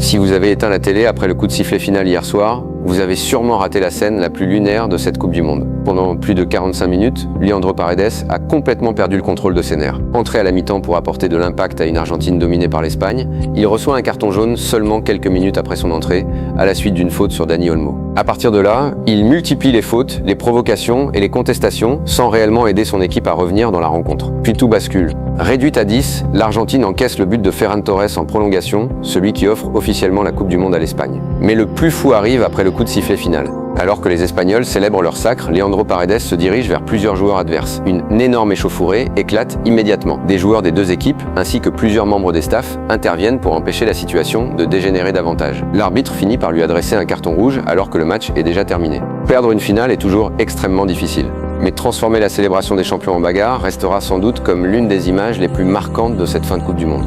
Si vous avez éteint la télé après le coup de sifflet final hier soir, vous avez sûrement raté la scène la plus lunaire de cette Coupe du Monde. Pendant plus de 45 minutes, Leandro Paredes a complètement perdu le contrôle de ses nerfs. Entré à la mi-temps pour apporter de l'impact à une Argentine dominée par l'Espagne, il reçoit un carton jaune seulement quelques minutes après son entrée, à la suite d'une faute sur Dani Olmo. À partir de là, il multiplie les fautes, les provocations et les contestations sans réellement aider son équipe à revenir dans la rencontre. Puis tout bascule. Réduite à 10, l'Argentine encaisse le but de Ferran Torres en prolongation, celui qui offre officiellement la Coupe du Monde à l'Espagne. Mais le plus fou arrive après le coup de sifflet final. Alors que les Espagnols célèbrent leur sacre, Leandro Paredes se dirige vers plusieurs joueurs adverses. Une énorme échauffourée éclate immédiatement. Des joueurs des deux équipes, ainsi que plusieurs membres des staffs, interviennent pour empêcher la situation de dégénérer davantage. L'arbitre finit par lui adresser un carton rouge alors que le match est déjà terminé. Perdre une finale est toujours extrêmement difficile. Mais transformer la célébration des champions en bagarre restera sans doute comme l'une des images les plus marquantes de cette fin de Coupe du Monde.